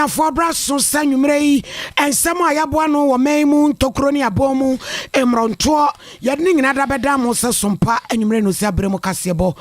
na fobra so sanwumrei ensem ayabo no wo maimu tokroni abomu emronto yedne nyina da beda mo se sompa anwumre no si abremu kasebo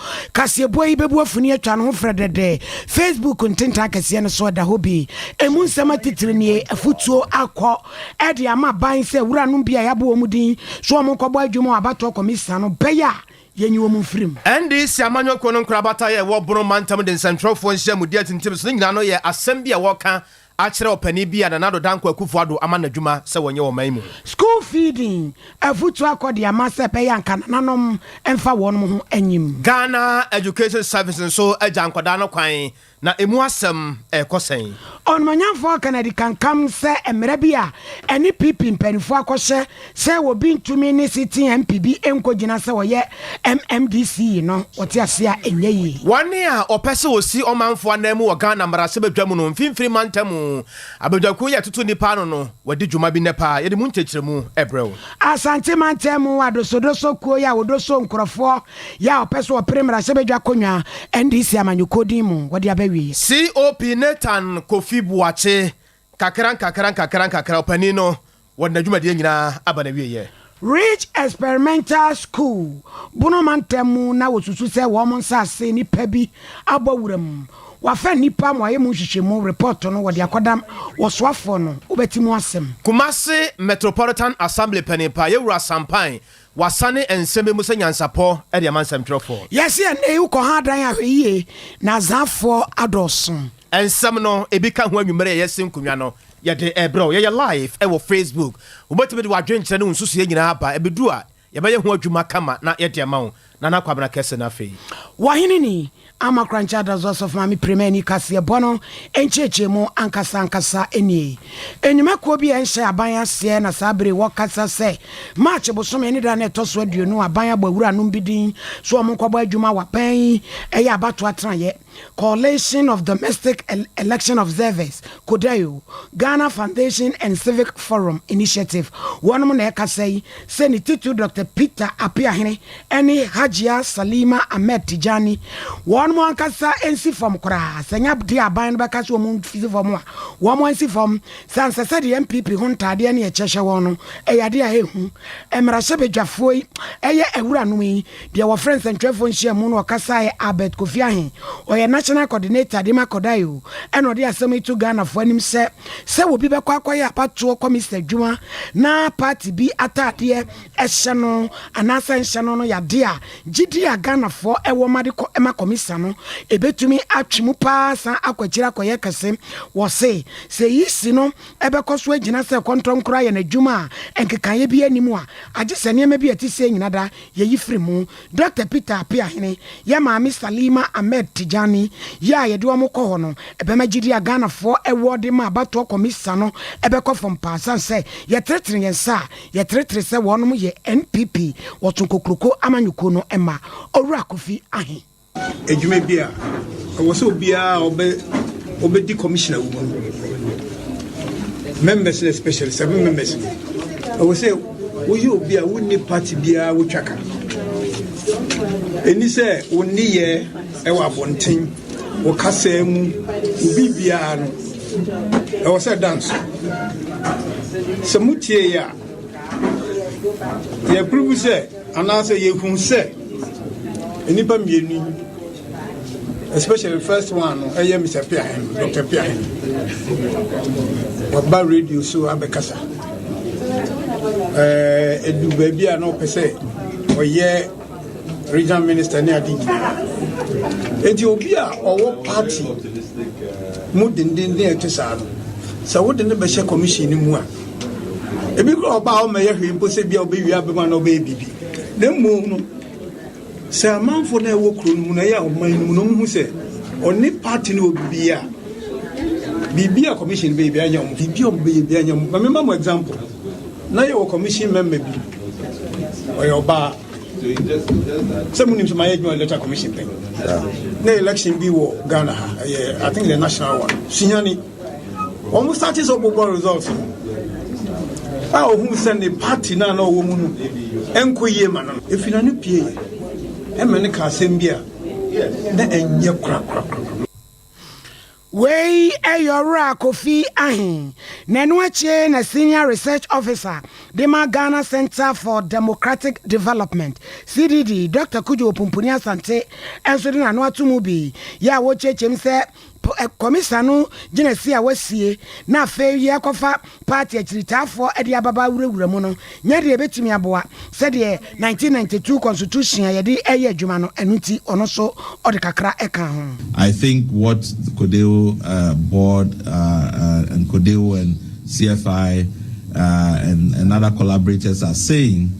yi bebu afuni atwa no fredede Facebook ntinta kase ne so da hobi emu nsema titiri nie afutuo akọ ede ama ban se wura no bia yabo mu din so mo kọbọ adwumo abato komisa no beya yenyi wo mfrim endi si amanyo ko no nkrabata ye wo boro mantam de centralfo nhia mu dia tintim so nyina no ye asem bia wo ka akire opani bia na nado danko akufuado amana dwuma se wonye wo man mu school feeding afutu akodi amase pe yanka nanom emfa wonom ho anyim Ghana Education Services so ajankoda no kwan na emu asem ekosen on manyamfo Canada kan kam se emre bia eni pipi mpanifo akose se wo bi ntumi ni city MPB enkogina se wo ye MMDC no wote asea enyeyi wane a opese osi omanfo anamu wo Ghana marase badwamu no mfimfiri mantamu abadwaku ye tutu nipa no wadi dwuma bi nepa ye de mu nchechiremu ebrew asante mantamu adosodoso kuo ya wodoso nkrofo ya opese wo primera se badwakonwa NDC amanyukodi mu wadi abawi COP Nathan Kofi Buache kakran opani no wona dwuma de nyina aba na wiye Rich Experimental School buno mantemu na wosusu se wo mo nsase ni pabi abawuram wafa nipa mo ayemu hwehwemu report no wode akodam wosoafo no obetimu asem Kumasi Metropolitan Assembly panipa yewura sampan wasane enseme musa nyansapo e de amansam trofo yes e uko hadan ahweye na zafo adoson ensem no ebika ho anwumere yesim kunwa no ye de ebro ye live e wo Facebook obotime de wadwenkyere no nsusu ye nyina aba ebedu a ye baye ho adwuma kama na ye de amawo na na kwabena kese na fei wahinini amakrancha da zosof mami premeni kase bono enchechemu ankasa eni enyuma ko bi enhye aban ase na sabre wokasa se match bosom eni da na etoso aduonu aban agbawura no bidin so omonkwabo adwuma wapan eya abato atran ye Coalition of Domestic Election Observers Kodayo Ghana Foundation and Civic Forum Initiative one mo na ekasai se ni titu Dr. Peter Apiahene eni Hajia Salima Ahmed Tijani one mo ankasa ensi form kra senya di aban baka so mo fizi form a one mo ensi form sansa se di MPP ho ntade na echehye wono eyade a ehu emra se bedwafoi eye ewura no yi de wo friends and trefo nhia mu no kasa Albert Kofi Ahen National Coordinator Dima Kodayo eno de asem itu Ghana fo anim se wo bi bekwa akoya apato Mr. Djuma na party bi atade ehye no anasa nhye no yade a gidi a Ghana fo ewo made ko ema komisa no ebetumi atwemu pa san akwakira koye kase wo se yisi no ebekoso agina se kontron kra ye na Djuma enkekaye bi animu a agise ne bi atise nyina da ye yifiri mu Dr. Peter Apiahene ya maami Salima Ahmed Tijani ya ye de wo ko ho no ebema gidi a Ghana fo ewode ma abato komisa no ebekọ from pasan se ye tretre yensa ye tretre se wonom ye NPP wotun kokroko amanyuko no ema Owura Kofi Ahen ejuma bia wo so bia obedi commissioner wo members especially 7 members wo say wo you bia wo ni party bia wo twaka eni se wo ni ye ewa bonten wo kasa mu ubi bia no ewo se dance se mutie ya ye prove se anase ye hu se eni pa mienu especially first one eye Mr. Piahen Dr. Piahen waba radio so abekasa edu baby a no pese oye regional minister ne adi enti obi a owo party mu dindin ne etesa no sa wo de ne be she commission ni mu a ebi ko oba o meye hwe mpo se bia obi wi abema na oba bibi ne mu no se amanfo na ewo kro no mu na ya o man mu no hu se oni party no obi a bibia commission be bia nya mu bibia obi bia nya mu ma member mo example na ye wo commission member bi oyo ba some names my letter commission thing. The election be war Ghana. I think the national one. Sinyani almost started so good results. Who send the party now no woman enkoye man. If you no pay, e many ka sembia. Na enye kra. Wey Eyora Kofi Ahin, Nenuache na Senior Research Officer, Dema Ghana Center for Democratic Development, CDD, Dr. Kujo Pumpunia Sante, and Sudina Noatumubi, Ya Woche Chemse, Commissioner Genesia Wesie, na fe Yakofa, Party Chita for Eddie Ababa Uramono, Nyadi Betimiaboa, said 1992 Constitution, Yadi Eye Jumano, and Nuti Onoso, or the Kakra Eka. I think what the Codeo board and Codeo and CFI and other collaborators are saying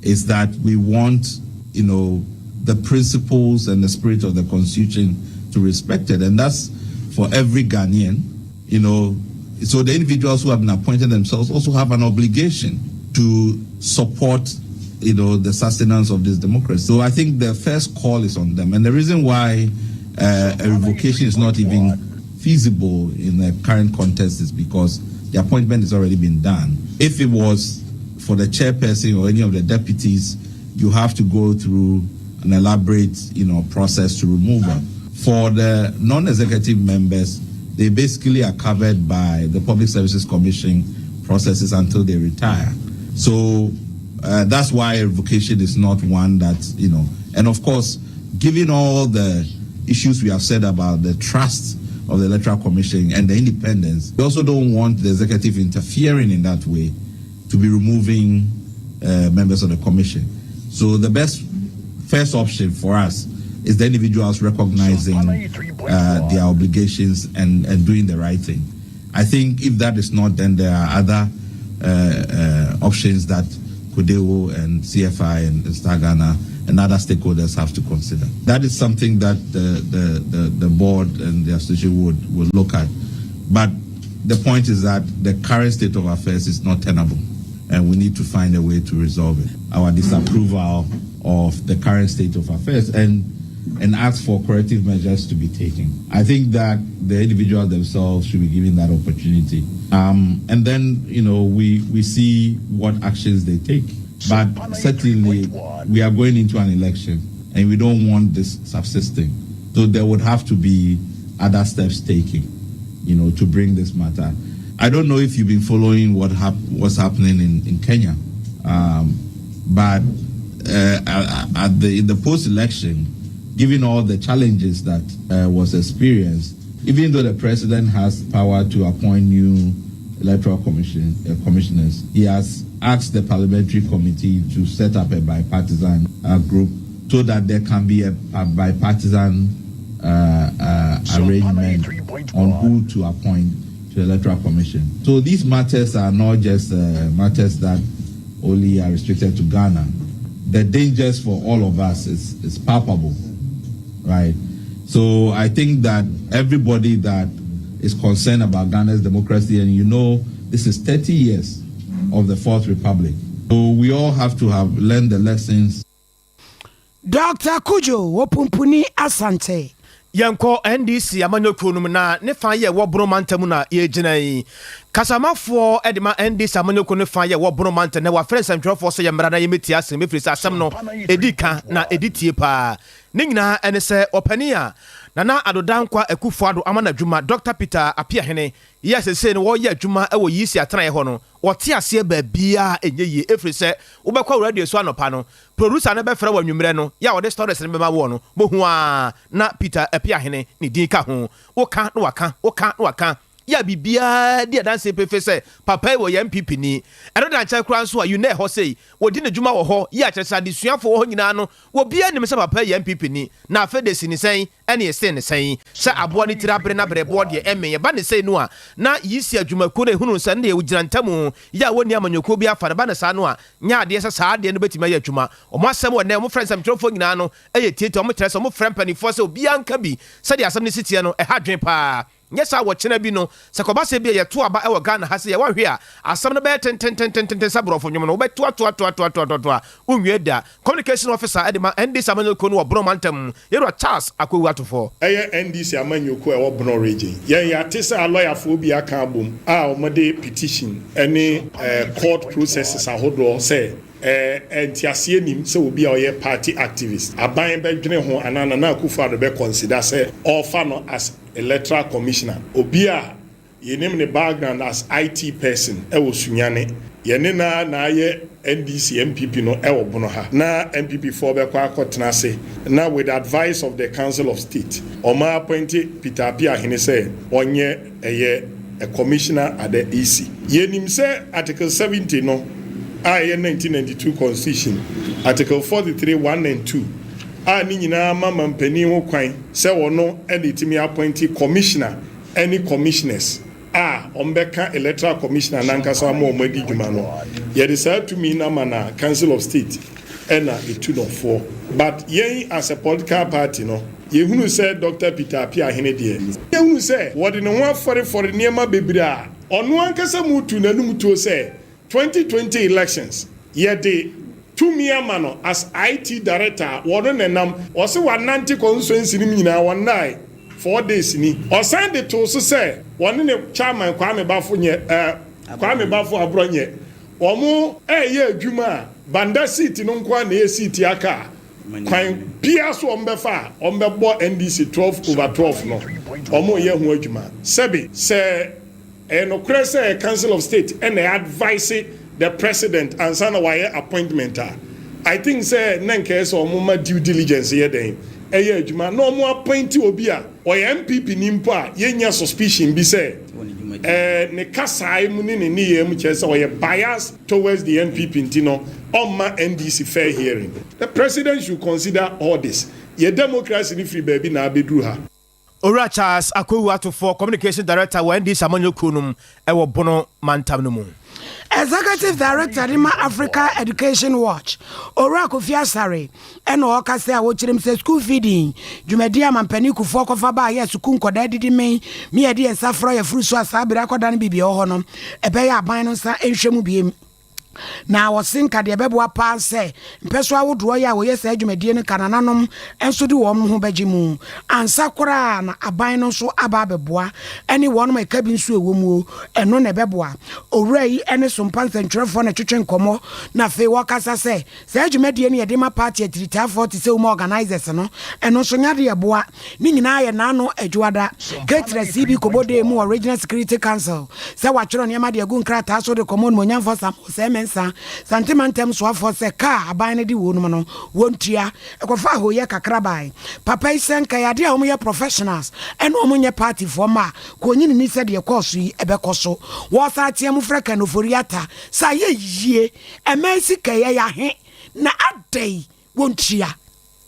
is that we want, the principles and the spirit of the Constitution to respect it, and that's for every Ghanaian. So the individuals who have been appointed themselves also have an obligation to support the sustenance of this democracy. So I think the first call is on them, and the reason why a revocation is not even feasible in the current context is because the appointment has already been done. If it was for the chairperson or any of the deputies, you have to go through an elaborate process to remove them. For the non-executive members, they basically are covered by the Public Services Commission processes until they retire. So that's why a revocation is not one that, and of course, given all the issues we have said about the trust of the Electoral Commission and the independence, we also don't want the executive interfering in that way to be removing members of the commission. So the first option for us is the individuals recognizing their obligations and doing the right thing. I think if that is not, then there are other options that Codeo and CFI and Star Ghana and other stakeholders have to consider. That is something that the board and the association would look at. But the point is that the current state of affairs is not tenable, and we need to find a way to resolve it. Our disapproval of the current state of affairs and ask for corrective measures to be taken. I think that the individuals themselves should be given that opportunity. And then, we see what actions they take. But certainly, we are going into an election, and we don't want this subsisting. So there would have to be other steps taken, to bring this matter. I don't know if you've been following what's happening in Kenya, but in the post-election, given all the challenges that was experienced, even though the president has power to appoint new electoral commissioners, he has asked the parliamentary committee to set up a bipartisan group so that there can be a bipartisan arrangement on who to appoint to the electoral commission. So these matters are not just matters that only are restricted to Ghana. The dangers for all of us is palpable. Right. So I think that everybody that is concerned about Ghana's democracy, and this is 30 years of the Fourth Republic. So we all have to have learned the lessons. Dr. Kujo Wopumpuni Asante. Yanko NDC amanyokronum na ne fa ye wo bromantamu na ye ginai kasamafo edema NDC amanyokro ne fa ye wo bromanta na wa friends and for so ye mra na ye meti asem efiri asem no edika na editie pa ne nyina ene se opania na adodankwa akufo ado amana dwuma Dr. Peter Apiahene yes say no wo ye adwuma e wo yisi atran ye ho no wo te ase ba bia enye ye efiri se wo bekwa radio so anopa no producer na be frɛ wa nwumre no ya wo de stories ne be ma wo no bohu a na Peter Apiahene ni din ka ho wo ka no waka ya bibia dia dance pefe se papa wo ya MPP ni ero dan cha kura nso a you know ho sei wo di ne dwuma wo ho ya kyeresa de suafo wo nyina no wo bia nim se papa ya MPP ni na afede si ni sen ene ese ne sen se abo ni tirabre na brebo de eme ye ba ne sei no a na yisi adwuma ko ne hunu se ne wo girantamu ya woni amanyoko bi afa ba ne sa no a nya ade se sa ade no betima ya adwuma o mo asem wo ne mo friends am trofo nyina no eye tieto mo kyeresa mo friend panifo se obi anka bi se de asem ne sitie no ha dwen pa yes I watch bi no sakoba se bia ye to aba e wo Ghana ha se ye wa hwe a asam no be ten sabro fo nwom no be to unwie da communication officer edema NDC amanyoko no obromantam yero Charles Akwewu atofo NDC amanyoko e wo Borno region ye atese a lawyer fo bi aka abom a omode petition any court processes ahodo say entiasie nim sɛ obi a ɔyɛ party activist aban bɛdwene ho anana na Akufo-Addo bɛ consider sɛ ɔfa no as electoral commissioner obi a yɛnim ne background as IT person ɛwɔ Sunyane yɛne na ayɛ NDC MPP no ɛwɔ bono ha na MPP for bɛkɔ akɔtena ase na with advice of the Council of State ɔma appointed Peter Apia Ahene sɛ ɔnyɛ a commissioner at the EC yɛnim sɛ Article 70 no a 1992 Constitution, Article 43, 1 and 2. A ni nyinaa mama mpanin ho kwan sɛ wɔno ɛde timi appointee commissioner any commissioners a ɔmbɛka electoral commissioner nankasa ma ɔmadi dwuma no yɛde saa tumi na mana Council of State ɛna etu no for but yɛn as a political party no yɛhunu sɛ Dr. Peter Apia Ahene deɛ yɛhunu sɛ wɔde ne ho afɔrefɔre nneɛma bebree a ɔno ankasa mu tu n'anum tuo sɛ 2020 elections yɛde tumi ama no as IT director wɔno nenam ɔse wanante constituency nim nyinaa wɔnnae 4 days ni ɔsan de to so sɛ wɔne ne chairman Kwame Bafo aborɔ nyɛ ɔmo ɛyɛ adwuma a banda seat no nko a na yɛ seat aka kwan pia so ɔmbɛfa a ɔmbɛbɔ NDC 12/12 no ɔmo yɛ ho adwuma sɛbi sɛ nokure say Council of State and they advise the president and sana wire appointment I think say nanke so mama due diligence here then eye adwuma no mo appoint obi a o MPP nimpo a yenya suspicion bi say ne kasai mu ne ne mu che say o bias towards the MPP ntino on ma NDC fair hearing the president should consider all this ye democracy ni free baby na abedru ha Ora Charles Akwewu-Atufo Communication Director wa NDC Amanyokunum ewo bono mantam no mu. Executive Director Rima Africa Education Watch Ora Kofi Asare eno oka se a wo chirim se school feeding dwumadi amampani kufo kofa ba ya sukun koda didi me e de ensafro ya furu so asabira koda no bibia ho no ebe ya aban no nsa enhwemu biem na wosinka de bebo apa se mpeso awodo ya wo yesa adwumadie no kanananom enso de wo ho bagimu ansa kora na aban no so aba beboa ene wonum eka bi nso ewomu eno na beboa owura yi ene Sompa ntwerefo na twetwe nkomo na fe wakasa se adwumadie no ye de ma party atirita 40 se wo organizers no eno so nyade yeboa ni nyina ye na no adwuada Greater CB Kobode mu Regional Security Council se wachero ne ma de agu nkrata so de komo no nyamfo sam sentimentem so afọ se ka aban ne di wonum no wontua ekofa hoye kakra bai papa isenka yade a omye professionals ene omunye party for ma ko nyini ni se de course yi ebekoso wo sa tie mu freka no foriata sa ye yie emesi kaye ya he na adai wontua.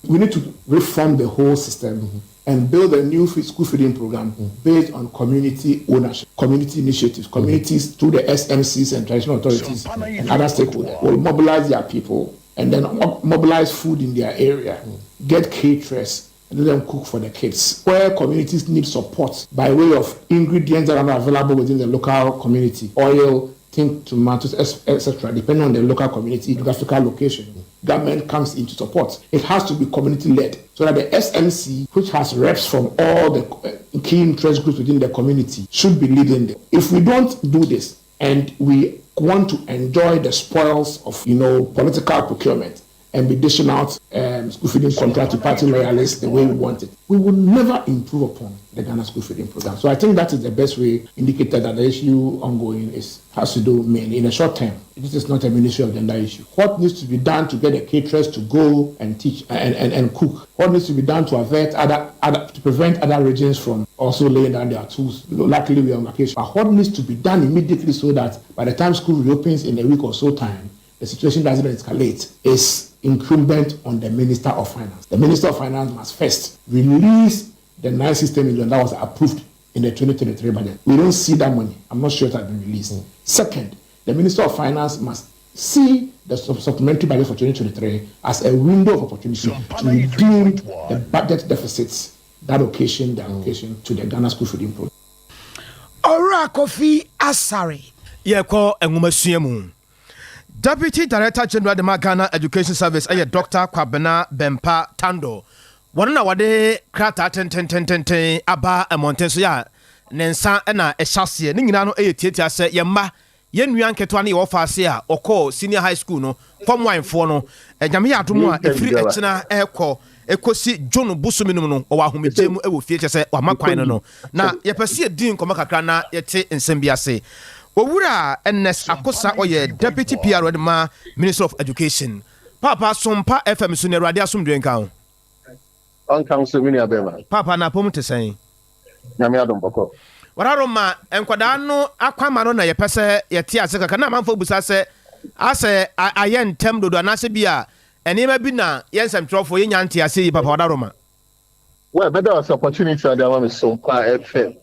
We need to reform the whole system and build a new school feeding program based on community ownership, community initiatives, communities through the SMCs and traditional authorities and other stakeholders will mobilize their people and then mobilize food in their area, get caterers, and let them cook for the kids. Where communities need support by way of ingredients that are not available within the local community, oil, think tomatoes, etc., depending on the local community, geographical location. Government comes into support. It has to be community-led so that the SMC, which has reps from all the key interest groups within the community, should be leading them. If we don't do this and we want to enjoy the spoils of, political procurement and be dishing out school feeding contract to party loyalists the way we want it, we will never improve upon the Ghana school feeding program. So I think that is the best way indicated that the issue ongoing has to do mainly in the short term. This is not a ministry of gender issue. What needs to be done to get the caterers to go and teach and cook? What needs to be done to avert to prevent other regions from also laying down their tools? Luckily we are on vacation. But what needs to be done immediately so that by the time school reopens in a week or so time, the situation doesn't escalate is incumbent on the Minister of Finance. The Minister of Finance must first release the 960 million that was approved in the 2023 budget. We don't see that money. I'm not sure it has been released. Second, the Minister of Finance must see the supplementary budget for 2023 as a window of opportunity to redeem the budget deficits that occasion the allocation to the Ghana School Feeding Program. Ora Kofi Asare. Yeko enwumasuamu. Deputy Director General of Ghana Education Service Dr. Kwabena Bempa Tando. Wana wade krata ten aba emonten so ya nensa na ehyasie ni nyina no tietia se yemma yen nwan ketwa ne ofa ase a okọ senior high school no form 1 fo no nyame ya adomu a efiri echina ekosi John Busuminum no o wa homejemu e wo fie chese wa makwan no na ye pese din koma kakra na yete nsem bi ase owura NS Akosa oye deputy PR ma Minister of Education papa Sompa FM so ne rade asomdwen kan on council mini abema papa na pom tesen nyame adom boko wararo ma enkwada no akwama no na ye pese yete ase kaka na manfo busa se ase ayen tem dodo na se bia enema bi na yensem trofo yenya ntia se papa wararo ma well better was opportunity that one is Sompa FM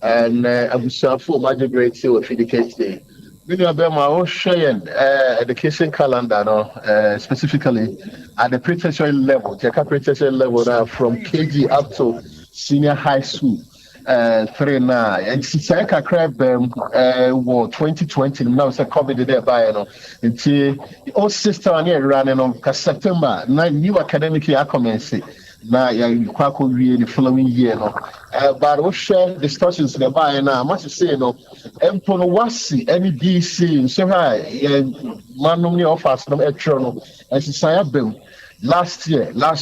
and abusafo magistrate with education mini abema o share education calendar no specifically at the pre-tertiary level the pre-tertiary level from KG up to senior high school 3 na and say ka crab 2020 now say COVID there by no until all system near running on September na new academic year commence na ya kwako wie the following year no but we share discussions the by na much say no empo no wasi any DC so high manum ni offers no etro no and say abem last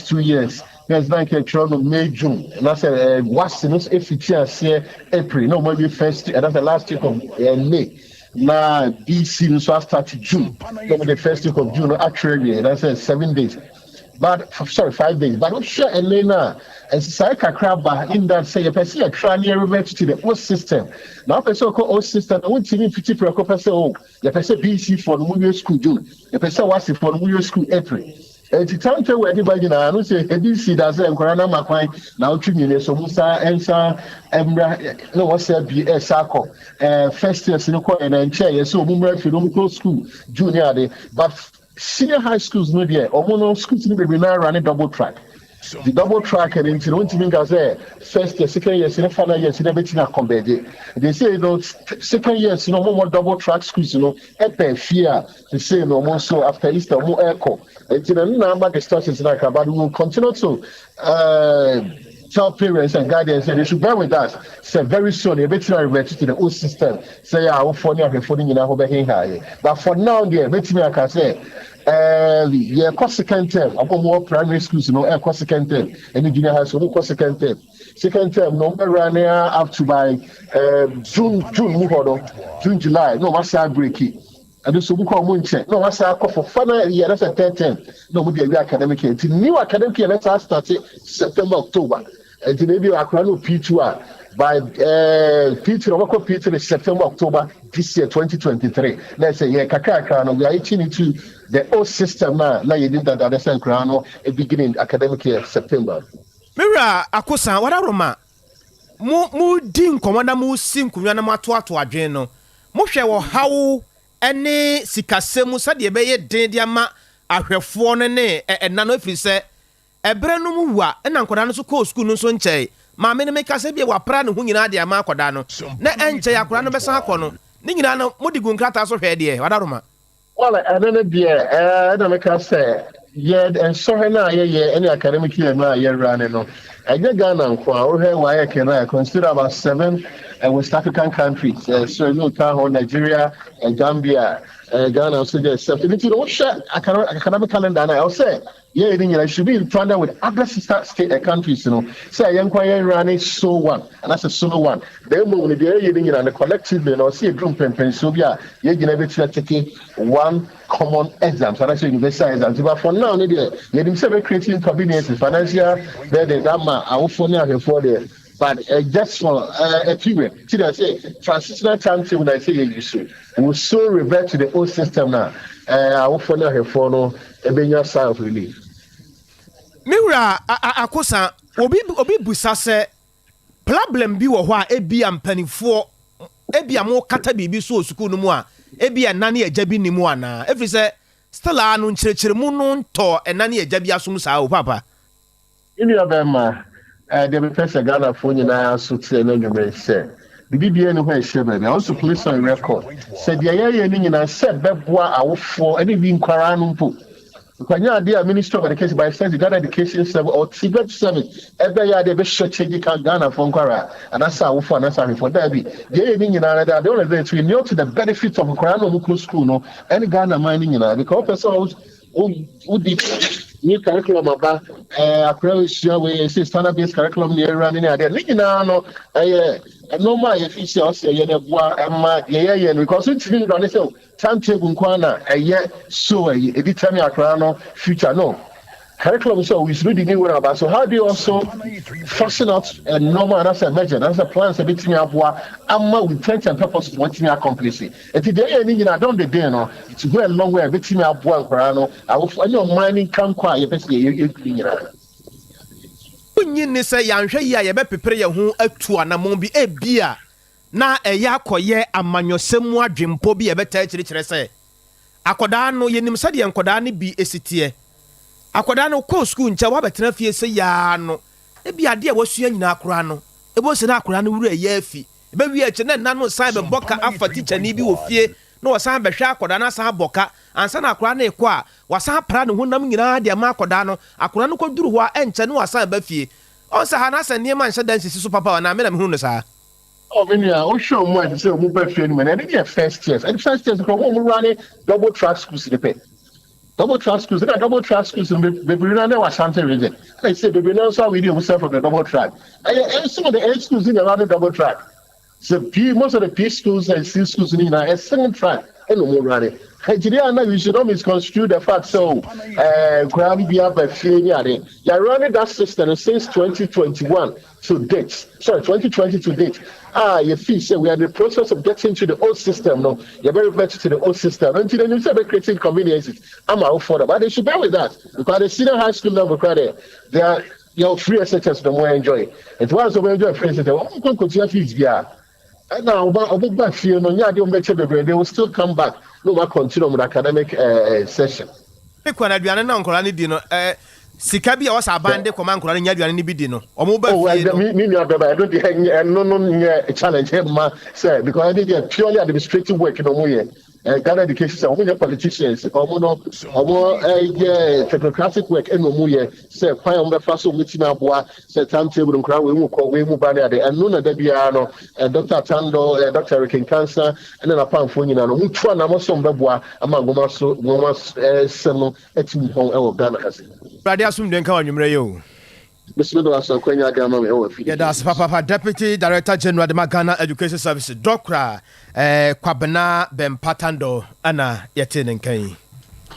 2 years there's like a trial May June and I said what's in if it's April no maybe first and that's the last week of May now DC so started June the first week of June actually that's 7 days but 5 days but I'm sure Elena and Saika Kraba in that say a person a cranial revert to the old system now person call old system I want to 50 per person oh the person BC for the New School June the person was for the New School April. It's time to everybody now. I don't say ABC does it. Corona Macquarie now 2 million. So Musa Ensa Emra no what's that be a circle. First year Sinoco and chair. So Mumra Filomico School Junior day, but senior high schools no there. Omono schools no be now running double track. The double track and into don't even go there. First year, second year, senior final year, senior betina combat. They say second year, more double track schools, epe fear. They say no more so after Easter more echo. It's in a number of discussions like but we will continue to tell parents and guardians and they should bear with us. So very soon, a betina revert to the old system. Say our phone in our but for now, the betina can say. Second term, upon more primary schools, second term, and junior high school, second term. Second term, number running up to by June, July, no, what's that breaking? And this will come Munche. No, what's that for final year? That's a 10 term. No, would be a academic year. New academic year, let's start September, October. And maybe a crown P2R. By P2 is September, October this year, 2023. Let's say, yeah, Kakaka, we are eating into the old system now. You did that at the same crown, a beginning academic year, September. Mira Akosa, what are Roma? Mu din komanda mu sim kunwa na mato ato adwen no. Mo hwe wo hawo ene sikasemu sade be ye den dia ma ahwefo no ne enna no afiri se ebre no mu wa na nkoda no so ko school no so nchei ma me ne meka se bia wa pra ne hu nyina dia ma akoda no na enchei akora no besan akọ no ni nyina no modi gu nkrata so hwe de wadaroma wala anana dia na meka se ye and so na ye any academic year na ye run no eje Ghana nko a wo hwe wa ye kena consider about 7 West African countries so you know Nigeria Gambia Ghana so there except if you don't share academic calendar now I'll say yeah you should be partnered with other sister state countries say young running so one and that's a solo one they move in the area you collectively see a group pen so yeah you never taking one common exam so that's university exams but for now you didn't say creating conveniences financial there that man I will phone you for there but just for a period. See, I say transitional timetable. I say you should. We will soon revert to the old system now. I will follow her for no a bigger sign of relief. Mira Akosa obi busa se problem bi wo ho a ebi ampanifo ebi amo kata bibi so school no mu a ebi enane agya bi nimu ana every say still anu nkyerkyere mu no nto enane agya bi asum saa o papa. Ini abema the person Ghana for you now so to no say the BBN who is shebe also police on record said the area ni na said beboa awofo any bi nkwara no mpo Kwanya idea Minister of Education by sense Ghana Education Service or Tibet Service. Every year they be stretching Ghana from Kwara and that's how for and that's how for that be. They mean that the only way to know to the benefits of Kwara local school no any Ghana mining because person who did new curriculum about accreditation we say standard based curriculum near running there. No normal efficiency because it's been done so timetable kwana so every time you future no curriculum so we should be worried about so how do you also fashion out a normal and as a measure as a plan a bit me aboa amma with intent and purpose want me accomplish it if the any I don't the day no to go a long way a bit me aboa no I will find your mining can kwa you best you Unyi ni se yanhwe yi a ye be pepere ye ho atu anamon bi ebia na eya akoye amanyosem adwempo bi ye beta kirikire se akoda no yenim se de enkoda ne bi esitie akoda no ko school ncha wa betena fie se ya no ebia de wasua nyina akora no ebo se na akora no wura ye afi ebe wi eche na nanu san be boka afa teacher ni bi wo fie no wasan behwe akoda na san boka ansa na akora na ekọ a wasan pra ne honam nyina de ma akoda no akora no koduru ho a enche ne wasan ba fie on sa hana sa niema nche dan sisi so papa na me na me hu no sa o show mo ati say o mo ba fie ni me na dey first years and first years ko mo run double track schools dey pay double track schools be run na Ashanti region I say be now so we do from the double track and some of the A schools in around the double track. So most of the P schools and C schools in a single track and no more running. We should not misconstrue the fact so you're running that system since 2021 to date. Sorry, 2020 to date. You feel say we are in the process of getting to the old system. No, you're very better to the old system. Until then you say we're creating conveniences. I'm out for that. But they should bear with that. Because the senior high school level credit, they are free SHS the more enjoy. It was over enjoy free SHS. What continue fees here? And now about fear no they will still come back. No more continue with academic session. Ekwana aduane na nkola ne di no sika bi a wasa bande koma nkola nya aduane ne bi di no omo ba fie no me I don't no challenge him say because I did purely administrative work no mo here Ghana education say omo politicians omo no technocratic work no mo here say kwan omo be fa so wetin aboa say timetable nkra we mu ba na and no na da bia no Dr. Tando Dr. Rikin Cancer and then apamfo nyina no mutwa na mo so mbeboa ama ngoma so semo etimi hon e wo Ghana kase Brother asum den kan anwumre yo that's Papa Deputy Director General de Ghana Education Services Dokra Kwabena Bempatando ana yete nenkan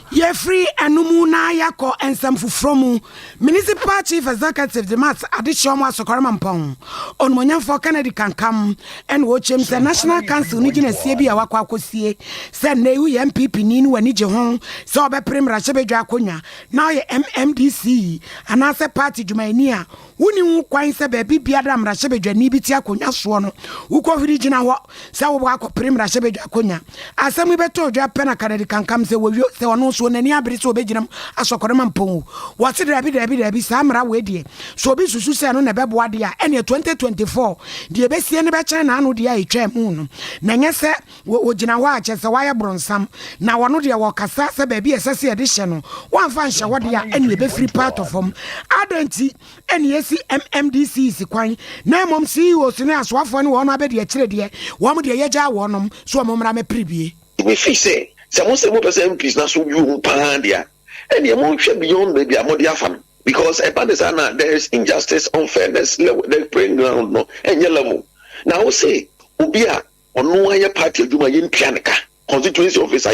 Yefree anumu na yako ensam fufromu Municipal Chief Executive de Mat adishom asokoramampon onmonyan for Kennedy kankam and wochem se National Council ni gina sie bia wakwa akosie se na ewu MPP ni ni wani je ho se obeprimra hyebedwa akonya na ye MMDC anase party jumaini a woni hu kwan se ba bibia da mra hyebedwa ni bi ti akonya so no ukọ hiri gina ho se wo akoprimra hyebedwa akonya asem beto odwa pena Kennedy kankam se wo se wono so nani abiri so obegyinam asokore mampon wose dabi samra wedie so obi susu se no na beboa de a ene 2024 de besie ne be kyen na anu de a etwa mu no na nyese wogina ho a kyese waya bronsam na wono de wo kasa se ba bi esese edition no wamfa nhye wo de a ene be free part of them adanti ene yesi MMDC si kwan na mom CEO so ne aswafo ne wono abede akire de wo mo de yegya wonom so mo mra me pribie we feel say someone say more percent peace na so you pandia and the amount should beyond maybe amodia fan because there is injustice, unfairness, the playing ground no and yellow now say ubia or no higher party of Juma in Pianica constituency officer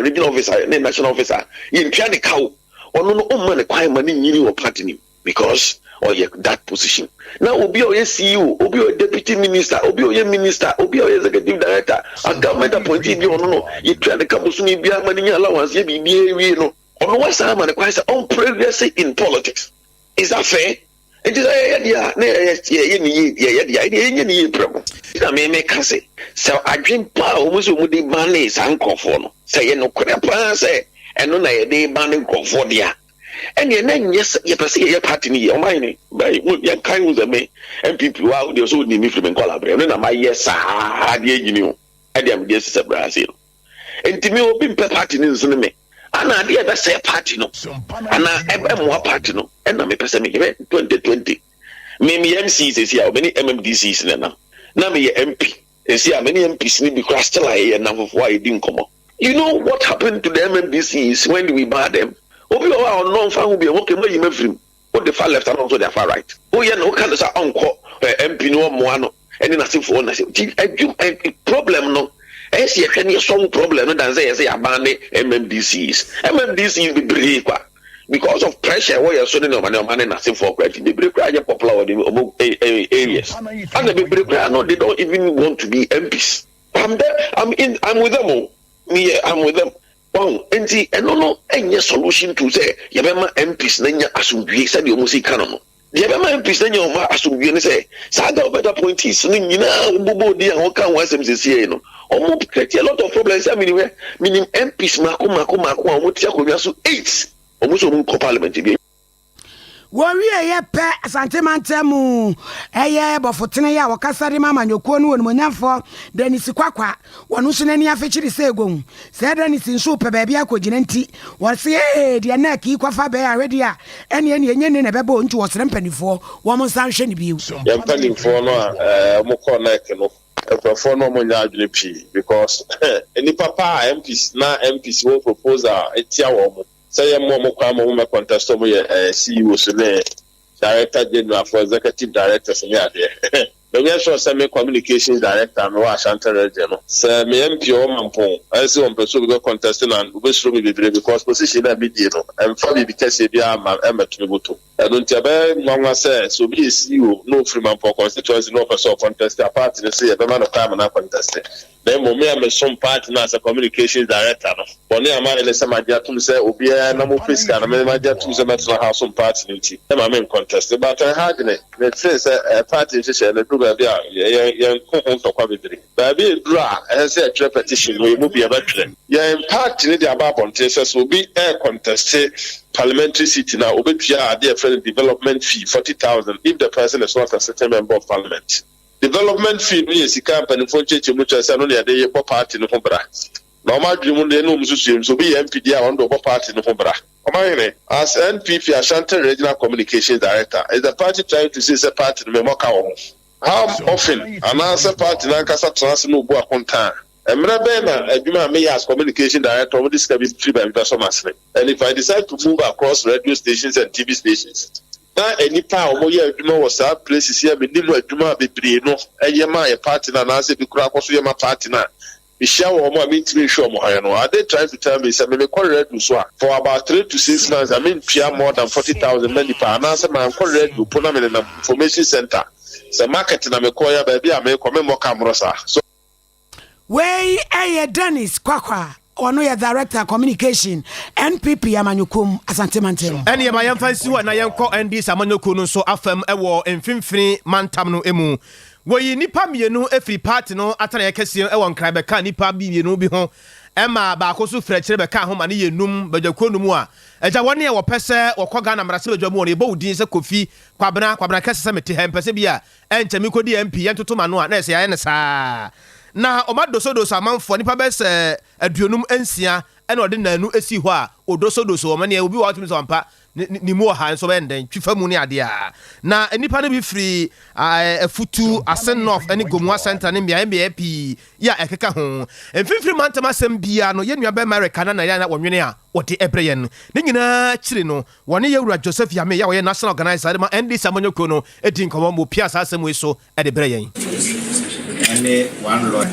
regional officer national officer in Pianica or no money quiet money in your party because or that position. Now Obi or CEO, Obi or deputy minister, Obi or minister, Obi or executive director, a government appointee no, you try to come to be a money allowance, you be no. On what time and requires on progress in politics. Is that fair? It is a problem. I may make us say, so I drink power with the money, uncle for no. Say no crap, say, and no day banning for the and then yes, you perceive your party or mine, by your kind with me, and people out there so need me from collaborate. And my yes, I did you know, I am yes, Brazil. And to me, open party news in me. ana ade ebe say party no ana ebe mo party no na me pese me 2020 me MCs is here many MMDCs na me MP is here many MPs ni be crash till I na for why didn't come. You know what happened to the MMDCs when we barred them? Obi o non fa be okay no you mefrim o the far left and also the far right. Oh yeah no can say anko MP no mo ano eni na se for na say problem no ese ye hwene solve problem no dan say abane MMDCs be break kwa because of pressure where you're showing no money na say for credit the break are popular in the areas and the break no they don't even want to be MPs. I'm with them all. I'm with them. Wow, no any solution to say yabema MPs nanya asumdwe said you must see canon. Yabema MPs nanya ma asumdwe say sada better point is nyina bobo dia ho kan wasem sese no. Omo create a lot of problems anyway. Meaning MPs mako omo tia ko so 8. Omo so mo parliament bi. Warrior ye pe santimantemu eye bofotene ya wakasari mama nyokuo no wonmonyafo Dennis Kwakwa wonu so nani afechiri segom se Dennis nso pe ba bia kogina nti wo se de na ki kwafa be aredi a ene enye ne bebo nti wo sere mpanifo wo mo sanhwe ne biu ya mpanifo no mo connect no for no mo nya adwene pi because any papa MPs will propose etia wo mo say mo kwa mo contest mo CEO so le director general for executive director so me ade me sure say me communications director me wa Ashanti region no say me MP o mampon I say on person go contest and we show me because position na be dey no and for be kase bia am to me boto and until be nwa say so be CEO no free mampon constituency no person contest a party no say e be man of time na contest then mo me am some party na as a communications director no boni amane le sama dia tum say obi na mo peska na me ma dia tum say metna house some party nti e ma me contest but I had ne say party she na do ba bia ye ko to kwa bidiri ba bi dura e say a petition we mu bia ba tire ye party ne dia ba bonte say so bi contest parliamentary seat now obetua ade friend development fee 40,000 if the person is not a certain member of parliament. Development fee no yes company for cheche mucha say no ne ade ye party no ho bra na ma dwemu de no mususu so be MPD a won do party no ho bra as NPP Ashanti Regional Communications Director is the party trying to say the party no me moka wo how often an answer party na kasa trans no bu akonta emre be na adwuma me as communication director we discuss with free by so masne and if I decide to move across radio stations and TV stations na enipa omo ye adwuma was that places here me nimu adwuma bebre no eyema ye party na na say bi kura akoso ye ma party na Isha wo mo mean to show mo hayo no are they trying to tell me say me call red so for about 3 to 6 months I mean pia more than 40,000 money per na say man call red do put na me na information center say market na me call ya ba bia me come mo camera sa so wey Dennis Kwakwa ono ya director communication NPP amanyukum Asante Mantero ene ye bayan fansi wa na yenko NDC amanyukum no so afam ewo mfimfini mantam no emu woyi nipa mienu efri party no atana yekese ewo nkran beka nipa mienu bi ho ema ba akoso frɛkyere beka ho ma ne yenum badwakonum a eja wone ye wo pese wokoga na mrase badwamu ne bo udin se kofi kwabena kese se mete he mpese bia enchemi kodi MP yentoto ma no a na ese ya ne saa na omadosodoso amanfo nipa bese aduonum ansia ene ode nanu esi ho a odosodoso omane obi wa otumi so ampa ni mu ha nso be nden twifa mu ne ade a na nipa ne bi firi afutu asen north ene gomwa center ne mbia pi ya ekeka ho emfimfiri mantama sem bia no ye nua be America na ya wonwene a wode ebreyen ne nyina kire no wone ye wura Joseph Yame ya wo national organizer ma NDC amanyoko no edin komo mo pia sa asem we so ede breyen and one Lord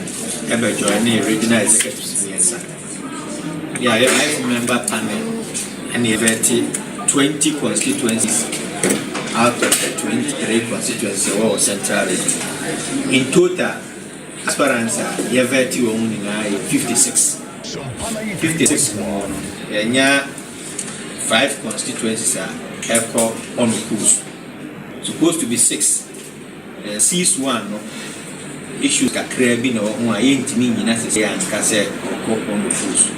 ever join the regional executives. Yeah, I remember panel and he 20 constituencies out of the 23 constituencies or central region. In total, as far as you have 56. 56 more. And 5 constituencies are echo on the course. Supposed to be 6. 6-1. No? Issues kakra bi na ho a yentimi nyina sese ya nka se on the foot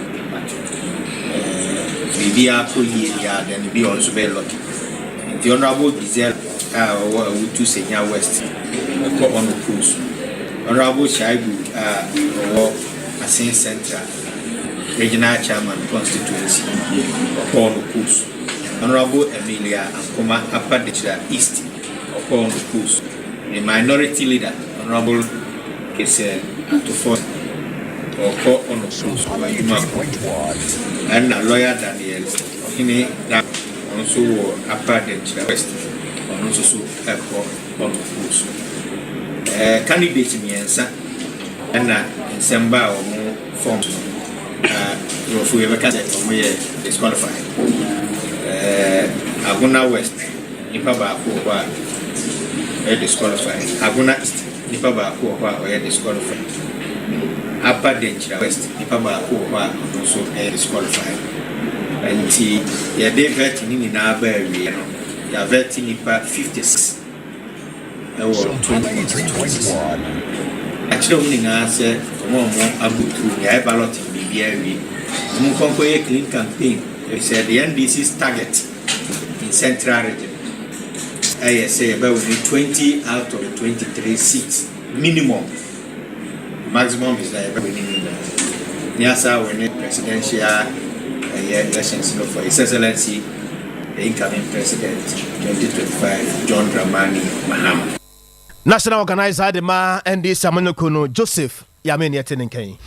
maybe a pro year then be also very lucky the honorable Diesel to Senior West on the foot honorable Shaibu or Asin Central regional chairman constituency upon the coast. Honorable Emilia Ankoma Upper Dichira East upon the coast. The minority leader, Honorable Kese Atufo or call on the coast and a lawyer Daniel Ohine that also Upper Dichira West and also airport on the coast. Candidate Miensa and December or more forms. If we ever can we disqualified. Aguna West, Nipaba Kuwa, disqualified. Aguna East, Nipaba Kuwa, disqualified. Upper Danger West, Nipaba Kuwa, also disqualified. And your day vetting in our very, you are vetting Nipa 56. Or 2021. Actually, I said, come on, Abu to the ballot in BBI. Mukonkoye clean campaign. They said the NDC's target in Central Region. I say about 20 out of 23 seats minimum. Maximum is like winning. Nyasa winning presidential elections for His Excellency the incoming president 2025 John Dramani Mahama. National Organizer de ma NDC Amanyokono Joseph Yameni Atenenkai.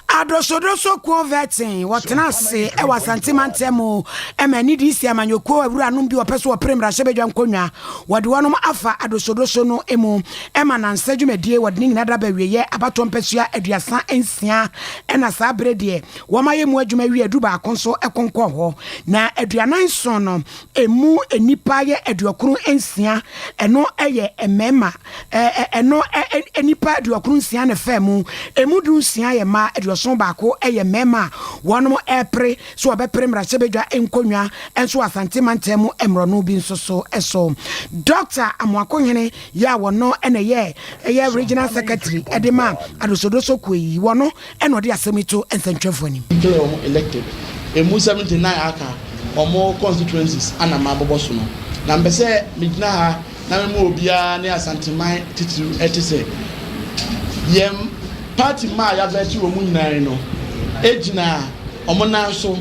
Adosodoso ko vetting wotena se e wasantimantemu emani disi amanyoko awura no bi opeso opremra shebedwa nkonwa wode wonom afa adosodoso no emu ema nansa dwumadie wode nyina da bawieye abato mpesua aduasa ensia ena sa brede womaye mu adwuma wi aduba akonso ekonko ho na aduanan so no emu enipa ye aduokuru ensia eno eye emema eno enipa aduokuru ensia ne femu emu du ensia ye ma aduoso baako eye mema wonom epre so obepre mrachebedwa enkonwa enso asantimantemu emrono bi nsoso eso Dr. Amwakonhene ya wono ene ye regional secretary edema adosodoso kweyi wono eno de asemito ensentwefo ni elected emu 79 aka omo constituencies ana maboboso no na mbese migina ha na memo obia ne asantiman titiru etise yem party ma ya veti omu nyinare no ejina omona so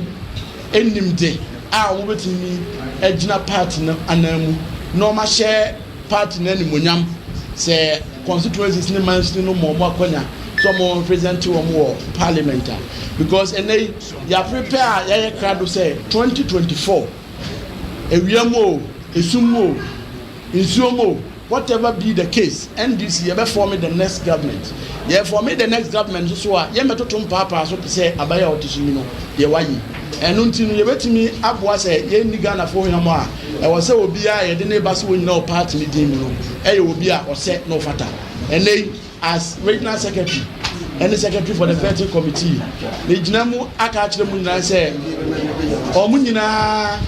enimde a omu betimi ejina party no anamu no ma share party na nimonyam se constituencies ne mansi no mo akonya so mo present wo mo parliament because ene ya prepare ya crowd say 2024 ewiamo esumo insumo whatever be the case NDC you be forming the next government yeah forming the next government so ye metoto papa so say abaya otisumi no ye wayi enu ntinu ye betimi aboa say ye ni Ghana for him a e wo say obi a ye de ne ba so nyina party ni din no e ye obi a o say no fata ene as regional secretary and the secretary for the vetting committee the jinamu aka akire mu nyina say omunyina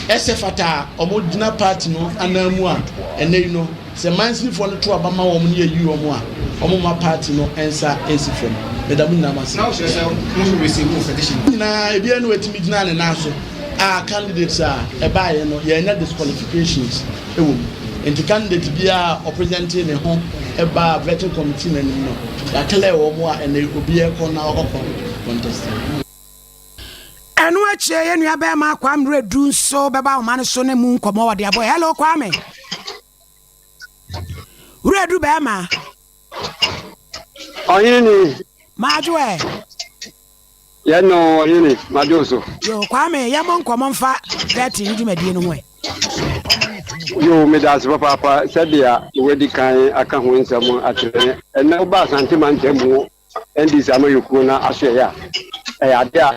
SFata omodina party no anamu a ene no se mansi for no to abama wo mu ne yi wo mu a omoma party no ensa ensifom medamu na masi now say mo receive petition na ebia no wetimi gina ne na so a candidates a ebaye no ye nya disqualifications ewo enti candidate bia o presenting ne ho eba vetting committee na nim no ya clear wo mu a ene obi e ko na okọ contest enu ache ye nua be ma kwam redu so beba o man so ne mu nkomo wode aboy hello kwame redu be ma oyini majwe ya no oyini majoso yo kwame ya mo nkomo mfa gati ndumadi no ho yo me das papa sadia wedi kan aka ho nsam atere ena ba santimantemu endi sama yoku na ahwe ya ade a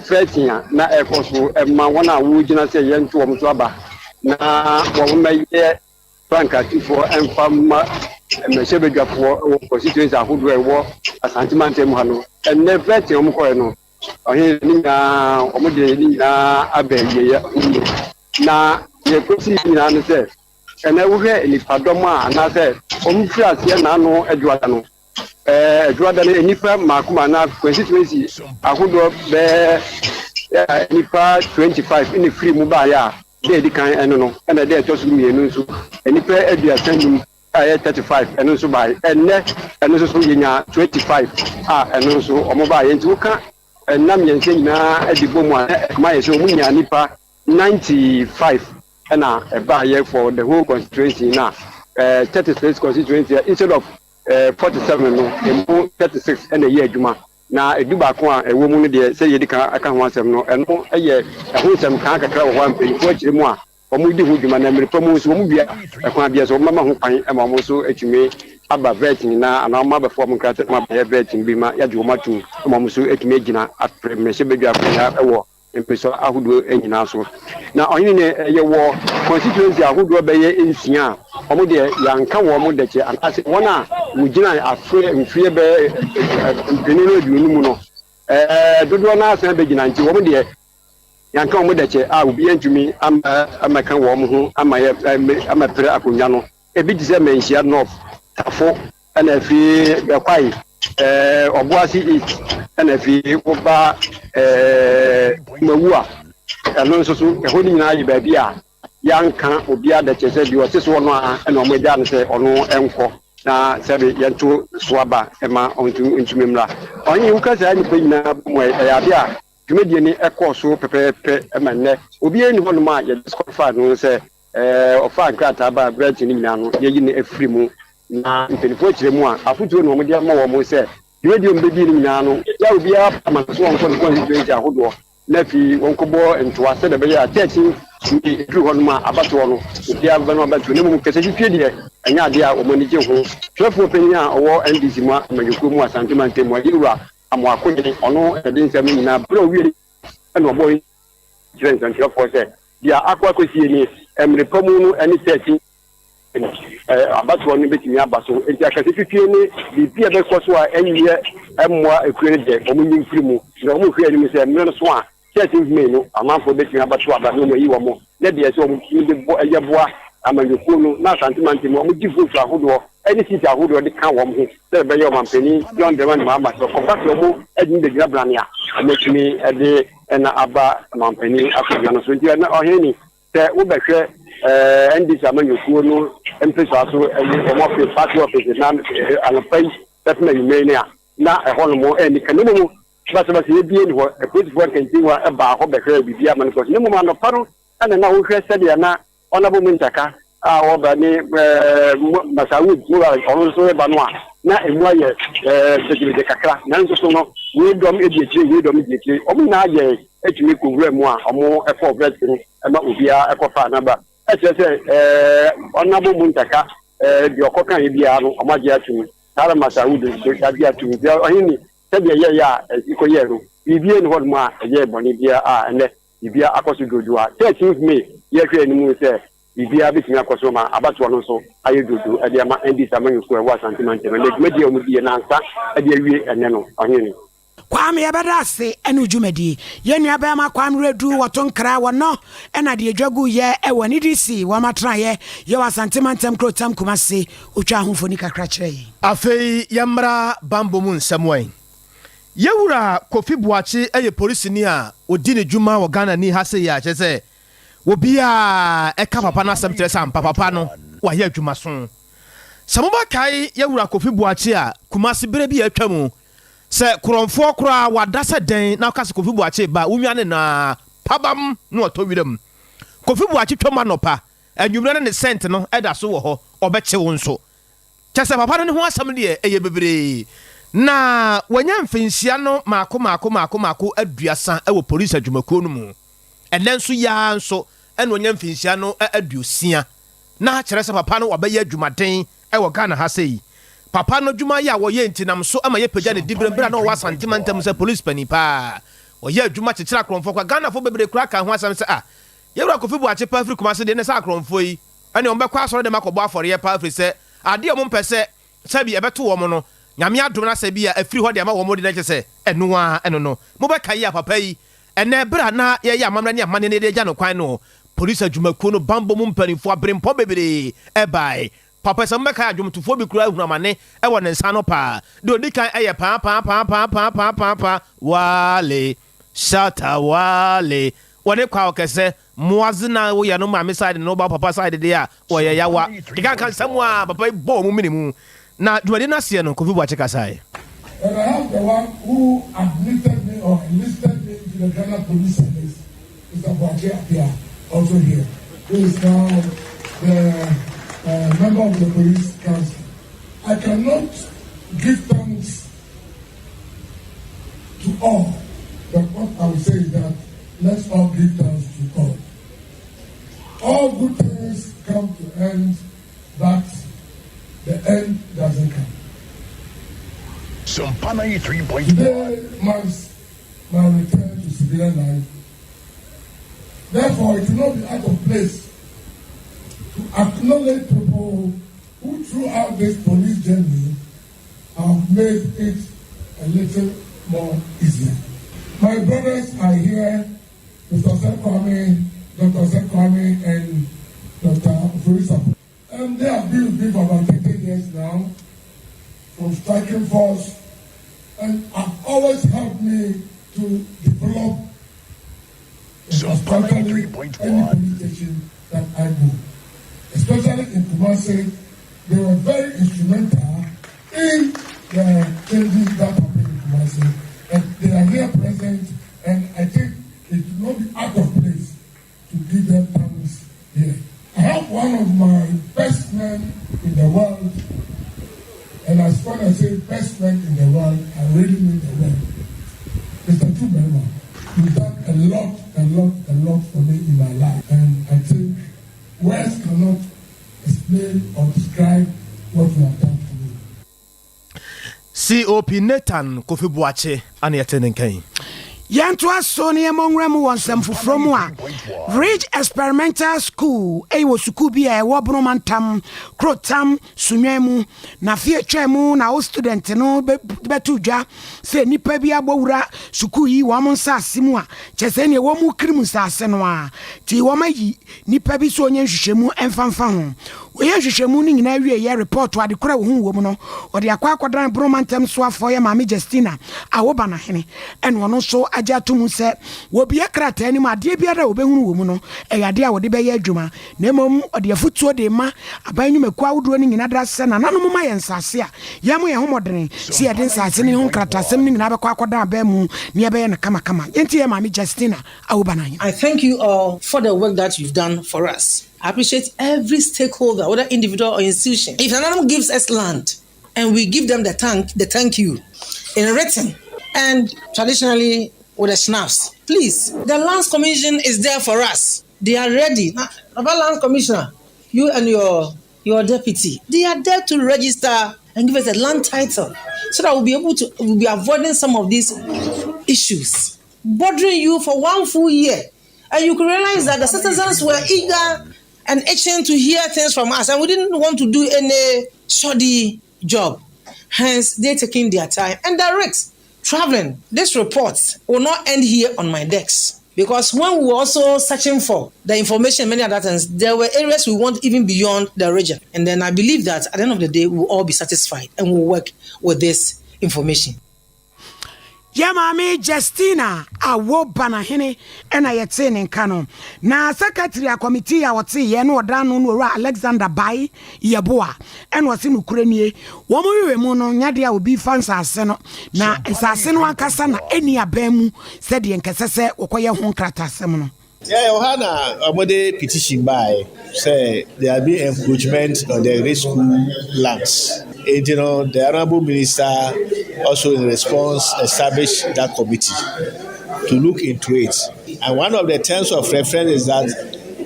pretia na ekoso ma wona wo gina se ye nto wo so aba na wo meye frankatifo enfama meshebedwafo constituency ahodo ewo asantimantem ha no enne pretia o mko no ohe ni na o de ni na abeye na ye kosi nyina no se enne wo hwe ni padom a na se o mfiri ase na no adwada no adwada ne nipa makuma na constituency ahodo be nipa 25 in free mu ba ya de di kan eno no na de to so mienu nso nipa aduasa nim aye 35 eno nso ba enne eno nso so yenya 25 eno nso omo ba ye nti wo ka nam yɛn nhyɛ nyinaa adi bɔ mu a ɛma yɛ sɛ ɔmu nya nipa 95 ɛna ɛbaayɛ for the whole constituency na 36 constituency instead of 47 no ɛmu 36 ɛna ɛyɛ adwuma na edu baako a ɛwɔ mu no deɛ sɛ yɛdi ka aka ho asɛm no ɛno ɛyɛ ɛho nsɛm kan kakra wɔ hɔ a mpanyinfoɔ akyire mu a wɔn di ho dwuma na mmerɛpa mu nso wɔn bia ɛkwan bia so wɔn mama ho kwan ɛma wɔn nso atumi aba vetting na ana wɔn abɛfo wɔn nkrataa wɔn abɛyɛ vetting bi ma yɛgye wɔn atum ɛma wɔn nso atumi agyina apere mmɛhyɛ badwa apere ɛwɔ mpɛsɛ ahodoɔ nyinaa so na ɔhene ne ɛyɛ wɔ constituency ahodoɔ bɛyɛ nsia a wɔn deɛ yanka wɔn dɛkyɛ anaasɛ wɔn a wɔgyina afre mfie bɛyɛ mpanin no aduonu mu no dodoɔ no asan bɛgyina nti wɔn deɛ yanka wɔn dɛkyɛ a obi ntumi amaka wɔn ho ama pere akonnwa no ebi te sɛ mɛnhyia north tafo ɛna afiri bɛkwae ɔboase east ɛna afiri wɔba mawu a ɛno nso so ɛhɔ no nyinaa yɛ baabi a yɛanka obi adɛkyɛ sɛ deɛ ɔte soɔ no a ɛna ɔmo agya no sɛ ɔno ɛnkɔ na sɛbe yɛnto so aba ɛma ntumi mmra ɔnye wo ka saa nnipa nyinaa mu ɛyɛ ade a dwumadie ni ɛkɔɔ so pɛpɛɛpɛ ɛma nnɛ obiara ni hɔnom a yɛdisqualify no sɛ ɔfa nkrataa ba brɛte no nyinaa no yɛyi no afiri mu na mpanimfoɔ akyerɛ mu a afotuo na ɔmode ama wɔ mo sɛ dwumadie ɔmbɛdi no nyinaa no yɛ obiara ama so wɔnkɔ no constituency ahodoɔ na afei wɔnkɔbɔ ntoa sɛdeɛ ɛbɛyɛ a tɛakyi ɛduru hɔnom a abatoɔ no obiara bɛno abatoɔ na mmom kɛsɛ fifie deɛ ɛnyɛ adeɛ a ɔmani gye ho twerɛfoɔ panyin a ɔwɔ ndc mu amadwokuo mu asantema ntam mu ayɛwura amoakodwene ɔno ɛde nsɛm nyinaa berɛ owie ɛna ɔbɔ kyerɛ nsɛntwerɛfoɔ sɛ deɛ akɔ akɔsie ni mmerɛpa mu no ɛne tɛakyi abatoɔ no bɛtumi aba so nti akɛsɛ fifie ne biribi a bɛkɔ so a ɛnyɛ mmoa akuro no deɛ ɔmo nyi mfiri mu na ɔmo hwɛ anim sɛ mmerɛ no so a kyɛɛse mfimei no amanfoɔ bɛtumi abato aba na ɔmo ayi wɔ mo na deɛ sɛ ɔmo tumi de ɛyɛ boa amanyɔkuo no na asantema ntam ɔmo gye votu ahodoɔ ɛne sisi ahodoɔ de ka wɔn ho sɛ ɛbɛyɛ ɔmampanin john dɛma mahama sɛ kɔba sɛ ɔmo ɛde bɛgyina brane a ɔmo atumi ɛde ɛna aba ɔmampanin akonnwa no so nti ɛna ɔhene ni sɛ wobɛhwɛ ndc amanyɔkuo no mpɛsaa so ɛyɛ ɔmo ɔfɛ party office na anɔpa yi sɛtena nwummerɛ ni a na ɛhɔ no mo ɛni ka ne mu basabasa yɛbie ni hɔ apolisifoɔ nkɛntin hɔ ɛbaa hɔ bɛhwɛ biribi ama no kɔ so ne mmom anɔpa no ɛna na wohwɛ sɛdeɛ na ɔnabɔ mu ntaka a wɔba ne masawud ɔno nso ɛba no a na ɛmu ayɛ sɛgyirɛgye kakra nanso so no weidɔm adi akyire weidɔm di akyire ɔmo nyinaa yɛ atumi kɔwura mu a ɔmo ɛkɔ vɛt no ɛma obiara ɛkɔfa anaba ɛkyerɛ sɛ ɔnabɔ mu ntaka deɛ ɔkɔka yɛ biara no ɔmo agye atum saa masawud nso agye atum ɔhene sɛdeɛ yɛyɛ a ɛkɔyɛ no biribie ne hɔ nom a ɛyɛ bɔne biara a ɛnɛ biribia akɔ so dodo a 13th May yɛhwɛ anim sɛ biribia bɛtumi akɔ so ma abatoɔ no nso ayɛ dodo ɛde ama ndc amanyɔkuo ɛwɔ asantema ntam na dwumadie a ɔmudie nansa ɛde awie ɛnɛ no ɔhene kwame yɛbɛda ase ɛne dwumadie yɛnnua bɛma kwame redu wɔto nkra wɔno ɛna deɛ dwagu yɛ ɛwɔ ne dc wɔmatrayɛ yɛwɔ asantema ntam kurotam kumase otwa ahomfoni kakra kyerɛ yi afei yɛmmra bambɔ mu nsɛm wɔn yɛwura kofi buakye ɛyɛ polisini a odi ne dwuma wɔ ghana ni ha sɛ yɛ akyɛ sɛ obiaa ɛka papa no asɛm kyerɛ sɛ ampa papa no wayɛ adwuma so sɛ mobɛkae yɛwura kofi buakye a kumase berɛ bi atwa mu sɛ korɔmfoɔ koraa wada sɛ dɛn na woka sɛ kofi buakye ba wonwa ne na pabam na wɔtɔ wiram kofi buakye twam anɔpa anwummerɛ no ne sent no ɛda so wɔ hɔ ɔbɛkye wo nso kyɛ sɛ papa no ne ho asɛm deɛ ɛyɛ bebree na wanya mfinsia no maako aduasa ɛwɔ police adwumakuo no mu ɛnɛ nso yaa nso ɛna wanya mfinsia no aduosia na kyerɛ sɛ papa no wabɛyɛ adwumaden ɛwɔ Ghana ha sɛ yi papa no adwuma yɛ a wɔyɛ ntinam so ama yɛpagya ne dibrɛbrɛ na ɔwɔ asantema ntam sɛ police pani paa wɔyɛ adwuma kyekyere akorɔmfoɔ kwa Ghanafoɔ bebree kora ka ho asɛm sɛ a yɛwura Kofi Buakye pa afiri Kumase deɛ ne sɛ akorɔmfoɔ yi ɛne ɔmbɛkɔ asɔre dɛm akɔbɔ afɔreɛ pa afiri sɛ adeɛ ɔmo mpɛ sɛ sɛbi ɛbɛto wɔ mo no nyame adom na sɛ bi a afiri hɔ de ama wɔ mo de na kyɛ sɛ ɛno a ɛno no mobɛka yi a papa yi ɛnɛ berɛ na yɛyɛ amammerɛ ne amane ne de agya no kwan no police adwumakuo no bambɔ mu mpanimfoɔ aberempɔ bebree ɛbae papa sɛ mbɛka adwomtofoɔ bi kura ahunu amane ɛwɔ ne nsa no paa de odi kan ɛyɛ paa wale shata wale wɔde kwa ɔkɛsɛ moazina woyɛ no maame side no ba papa side de a wɔyɛ yawa keka kan sɛm a papa yi bɔ mu minimu na dwumade no aseɛ no Kofi Buakye kasae. And I have the one who admitted me or enlisted the Ghana Police Service, Mr. Boake Apia, also here, who is now the member of the Police Council. I cannot give thanks to all, but what I will say is that let's all give thanks to God. All good things come to end, but the end doesn't come. Sompa 93.1. Today marks my return to civilian life. Therefore, it will not be out of place to acknowledge people who throughout this police journey have made it a little more easier. My brothers are here, Mr. Sekwame, Dr. Sekwame, and Dr. Ofurisa. And they have been with me for about 30 years now, from striking force, and have always helped me to develop especially any police station that I go. Especially in Kumasi, they were very instrumental in the changes that happened in Kumasi. And they are here present, and I think it will not be out of place to give them thanks here. I have one of my best men in the world, and as when I say best man in the world, I really mean the world. Mr. Tuberma, you've done a lot for me in my life, and I think words cannot explain or describe what you have done for me. COP Nathan Kofi Boache and Yatenenkai. Yantua Sony among Ramu on some from Ridge Experimental School, was Sukubia, Wabromantam, Crotam, Sunyemu, Nafia Chemu, now student, no Betuja, say Nipabia Bora, Sukui, Wamonsa Simua, Chesenia Womu Krimusa Senwa, Tiwamayi, Nipabi Sonia Shemu, and Fanfan. We are Shemuning in every year report to the crowd woman or the Aquaquadran Bromantam Swap for your Mammy Justina, Awobana Henny, and one also Ajatumu said, will be a crat anima, dear Biara, Obehu woman, a idea would be a juma, Nemo or the foot so de ma, a binu a crowd running in address and anonymous and Sasia, Yamu homodering, see a dance as any home crata, sending another Quaquadran Bemu, nearby and Kamakama, Yentia Mammy Justina, Awobana. I thank you all for the work that you've done for us. I appreciate every stakeholder, whether individual or institution. If an animal gives us land and we give them the thank you in written and traditionally with a schnapps, please, the Lands Commission is there for us. They are ready. Now, about Lands Commissioner, you and your deputy, they are there to register and give us a land title so that we'll be avoiding some of these issues bothering you for one full year. And you can realize that the citizens were eager and itching to hear things from us, and we didn't want to do any shoddy job. Hence, they're taking their time and direct traveling. This report will not end here on my desk, because when we were also searching for the information, many other things, there were areas we want even beyond the region. And then I believe that at the end of the day, we'll all be satisfied and we'll work with this information. Yamami Justina Awobana Hene and I had seen in Canon. Na secretary a committee I would say Yano Danu Alexander Bai Yaboa and was in Ukraine. Womu Mono Nadia will be fans as seno. Na Saseno Casana any abemu said the Enkasese Okoya Honkrata Semono. Yeah, Ohana, Amode petition by say there have been encroachment on the race school lands. And, the Honorable Minister also in response established that committee to look into it. And one of the terms of reference is that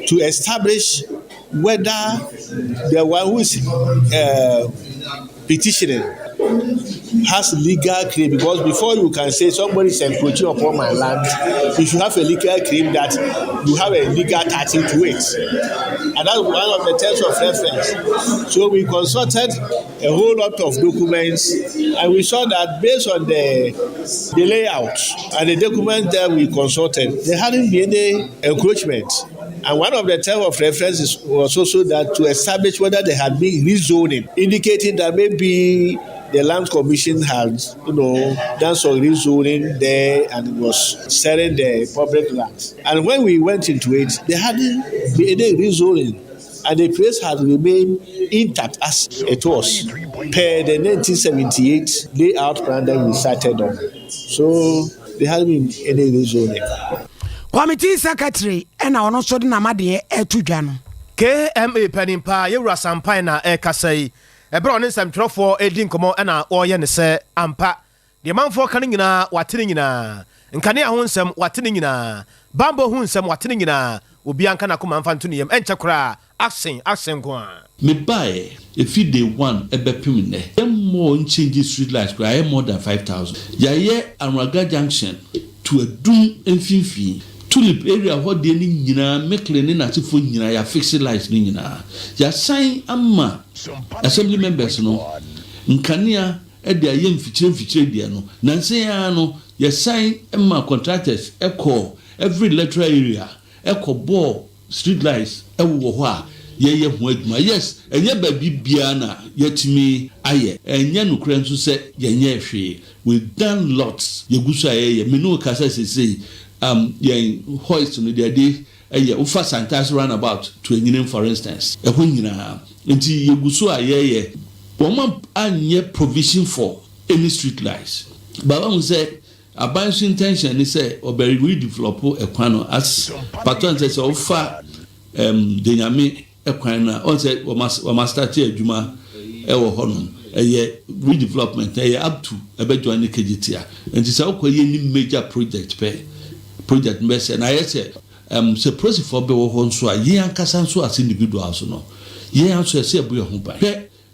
to establish whether the one who is petitioning has legal claim, because before you can say somebody is encroaching upon my land, you should have a legal claim that you have a legal title to it. And that's one of the terms of reference. So we consulted a whole lot of documents, and we saw that based on the layout and the document that we consulted, there hadn't been any encroachment. And one of the terms of reference was also that to establish whether there had been rezoning, indicating that maybe the Land Commission had, done some rezoning there and it was selling the public lands. And when we went into it, there hadn't been any rezoning, and the place had remained intact as it was per the 1978 layout plan that we started on. So there hasn't been any rezoning. Committee secretary and our no so na made etu dwa no. KMA Penimpa Yewura Sampa na kasai ebro ne nsɛmtwerɛfoɔ edi nkɔmɔ ɛna ɔyɛ ne sɛ ampa deɛ manfoɔ ka no nyinaa watene nyinaa nkane ho nsɛm watene nyinaa bambo ho nsɛm watene nyinaa obi anka na koma mfa nto ne yam ɛnkyɛ koraa asen ko a me buy if you day one ebepim ne more change street lights cry more than 5,000 yaye Anraga junction to a doom mfimfi tulip area what dey ni nyina mekle ne na tifo nyina ya fix lights ni nyina ya sign amma assembly members no nkania e dey aye mfikyire dia no nanse ya no ya sign amma contractors echo every electoral area echo ball street lights e wo ho a ye ho adwuma yes enye ba bibia na yetimi aye enye nokra nso se yenye hwe we done lots yegusu aye me no kasa sesei yen hoist no dia dey ufa santas runabout to enyinem for instance e ho nyina enti yegusu aye woma anye provision for any street lights baba won say aban's intention is say oberi redevelop ekwano as pattern say ufa denyame ekwan na on say we must start adwuma e wo hono eye redevelopment eye up to ebejo ne kejitia enti say okoye ni major project mbese na yese se process for be wo ho nso a ye ankasa nso as individuals no ye anso ese ebu ye ho ba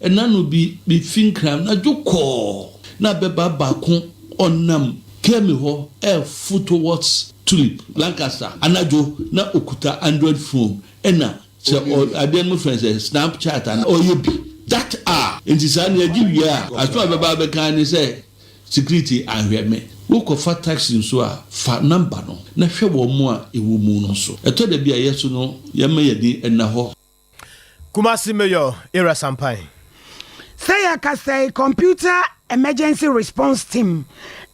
enano bi finkram na joko na beba baako onam kemi ho foot towards tulip Lancaster anajo na okuta Android phone ena se aden mo friends Snapchat and oyebi that are in this an give ya as well beba be kan say security ahweme wo ko fa taxi nso a fa number no na hwe wo mo a ewo mu no so eto da bia yeso no ye ma yedi ena ho Kumasi Mayor Era Sampai say akasai computer emergency response team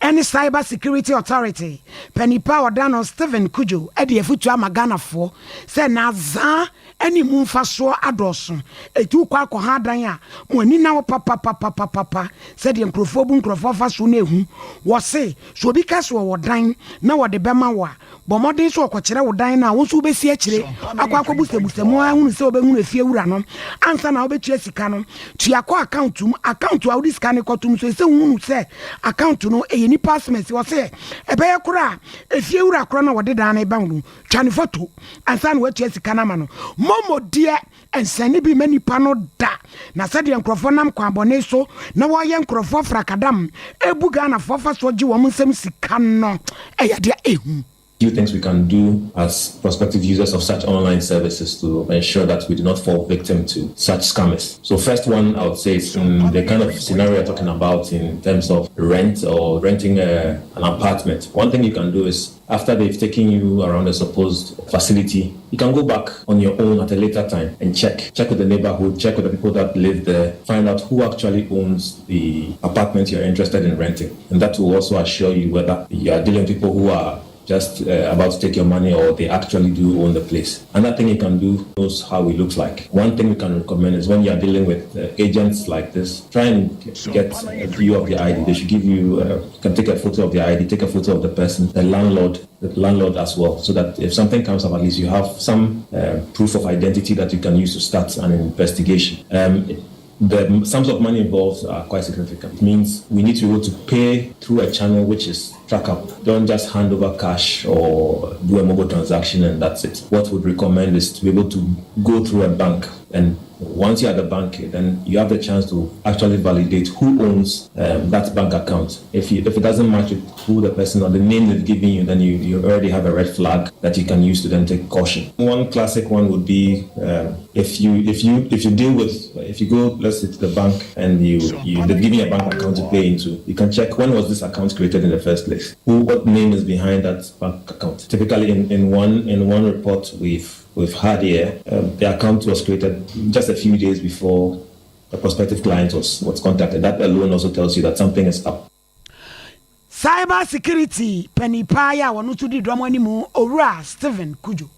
any cyber security authority Penipa Odano Stephen Kujo edi efutu amagana fo say na za any mumfa so adoso etu kwa ko hadan a mo ani na papa say the nkrofo bu nkrofo fa so na ehu wo say so bi ka so wo dan na wo de bema wa bo modern so okokere wo dan na wo so be si akire akwa busemu ahunu say obehunu efie wura no ansa na obetu asika no tuakọ account a wo sika ne kotum so say hunu say account no ni passment wo say ebeye kura efie wura kura na wo de dan na ba hunu twane photo ansa na watu asika na ma no momo die ensani bi manipa no da na sade nkrofo nam kwa abone so na wo ye nkrofo frakadam ebuga na fofa so gi wo nsem sika no eya de ehu. Few things we can do as prospective users of such online services to ensure that we do not fall victim to such scammers. So first one, I would say, is the kind of scenario you're talking about in terms of rent or renting an apartment. One thing you can do is, after they've taken you around a supposed facility, you can go back on your own at a later time and check with the neighborhood, check with the people that live there, find out who actually owns the apartment you're interested in renting. And that will also assure you whether you are dealing with people who are just about to take your money or they actually do own the place. Another thing you can do knows how it looks like. One thing we can recommend is when you're dealing with agents like this, try and get a view of the ID. They should give you, you can take a photo of the ID, take a photo of the person, the landlord as well, so that if something comes up, at least you have some proof of identity that you can use to start an investigation. The sums of money involved are quite significant. It means we need to be able to pay through a channel which is trackable. Don't just hand over cash or do a mobile transaction and that's it. What we'd recommend is to be able to go through a bank, and once you're at the bank, then you have the chance to actually validate who owns that bank account. If it doesn't match with who the person or the name they've given you, then you already have a red flag that you can use to then take caution. One classic one would be if you go, let's say, to the bank and they've given you a bank account to pay into, you can check when was this account created in the first place. What name is behind that bank account? Typically, in one report we've had here, the account was created just a few days before the prospective client was contacted. That alone also tells you that something is up. Cyber security penipaya wanutu di drama mu Owura Stephen Kujo.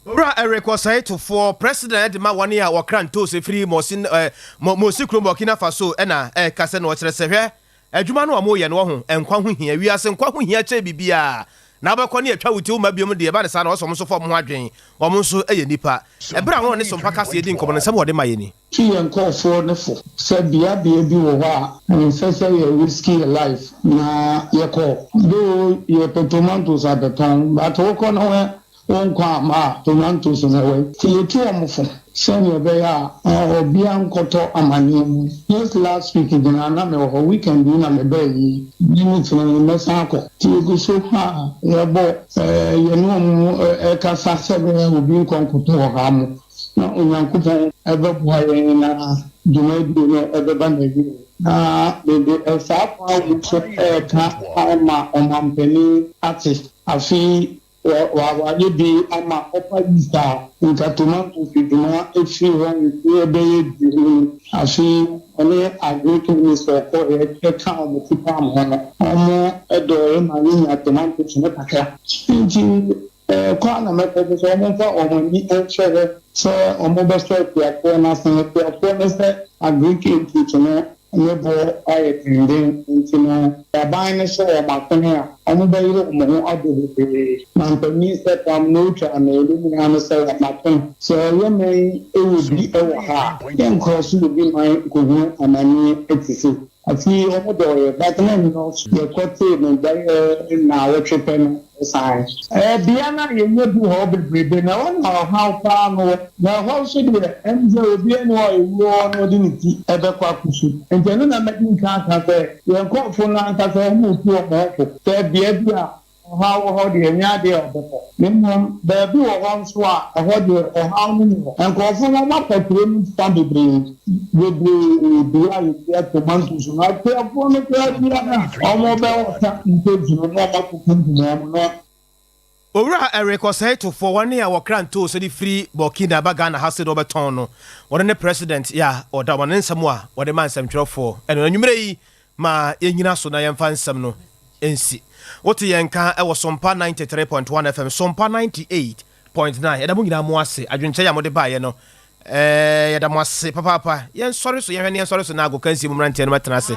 Owura Eric Wasaito for President ma wani a wakranto se free Mosikro Burkina Faso ena kase no kyerɛ sɛ hwɛ adwuma no amo ye no ho enkwa ho hia wiase nkwa ho hia che bibia na abakọ ne atwa wuti uma biom de ba ne sa na oso so fo mo adwen wo mo so eye nipa ebra no ne Sompa kase edi nkomo ne se wo de ma ye ni ki yankofo ne fo se bia bi wo ho a se ye risky life na ye ko do ye tomatoes at the time but wo ko no won kwa ma tomatoes na we ti ye tu omfo senior beya obi ankoto amani yes last week in na me ho weekend na me be yi ni tun me san ko ti go so ha ye bo ye no mu ka sa se be obi konkoto ho ha mu na onyankopon ebe bo ye na duma bi no ebe ba na bi na be sa kwa wo so ka ama omampeni artist afi wa bi ama opalista nka tomato fiduma efi wan ebe di afi oni agriculture minister ko e ka o tipa mo omo edo e ma ni tomato ne pakra nti ko na me ko so omo fa omo ni enche so omo be straight ya ko na se ko na se agriculture ne nebo ayetinde ntina yaban so o makone a omo be yiro mo ado be man to mi se tam no cha na elu na no se makone so ye me e wo bi e wo ha yen ko so bi man ko hu amani etisi ati omo do ye batman no ye ko te no da na wo chepen sai biana ye nye bi ho bebrebe na won how far no na ho so de enze obi eno ewo no de niti ebe kwa kusu ntenu na medin ka se ye ko fo na nka se mu tu o mo te bia bia how de nya de obeko nimmo be bi wo hon so a ho de how ni no enko fo na ma patro ni stand bebrebe bi ayi ya tomanto so na te fo no te bia na omo be o ta nteju no ma ko no Owura Eric say to for 1 year wakran to so the free Burkina Faso na hase do beton no won ne president ya oda won nsam a wode man nsam twerefo eno nwumere yi ma yenyina so na yemfa nsam no ensi wote yenka e wo Sompa 93.1 FM Sompa 98.9 yeda mu nyina mo ase adwenche ya mo de ba ye no yeda mo ase papa yen sorry so yen yen sorry so na agokansi mu mrante no metena ase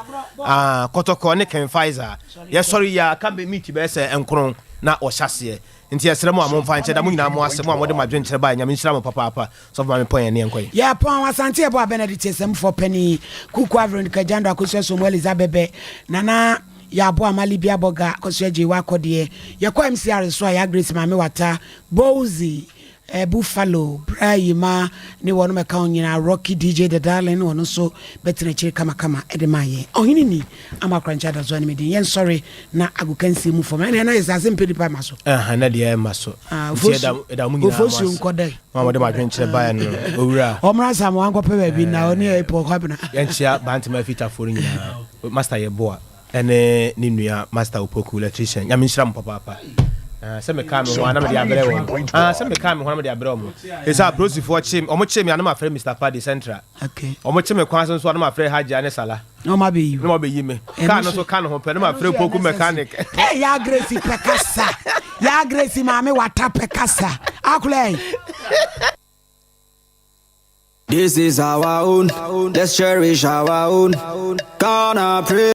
kotoko ne Ken Pfizer ye sorry ya ka be meet be se enkron na o hyase nti yesremo amomfa nche da mu nyina mo asemo amode madwenkyere ba nyame nhyira mo papa so ma me pon ne enkoy ya pon wasante ebo Benedict esem for penny kuku avron kajando akoso so mo Elizabeth nana ya bo amali bia boga akoso je wa kode ye kwa MCR so ya Grace mame wata Bozi Buffalo Brayima ni wono meka onyina Rocky DJ the Darling wono so betre chiri kama edemaye ohini ni amakrancha da zo ni medin yen sorry na agukansi mu for me na yesase mpedi pa maso na de maso da mu nyina ofosu nkodai mama de madwenkyere ba no owura omra sam wan kope ba bi na oni e po kwabena yenchia bantima fita for nyina master ye boa ene ni nua master opoku electrician nyame nhyira mo papa se me ka me ho ana me de abrɛ wo se me ka me ho ana me de abrɛ wo esa prosi for chim omo chim ana ma frɛ Mr. Paddy Central okay omo chim kwa so ana ma frɛ Haji ane sala no ma be yi me ka no so ka no ho pɛ na ma frɛ poku mechanic ya Grace pekasa ya Grace mame wata pekasa akulai. This is our own, let's cherish our own. Gonna pray.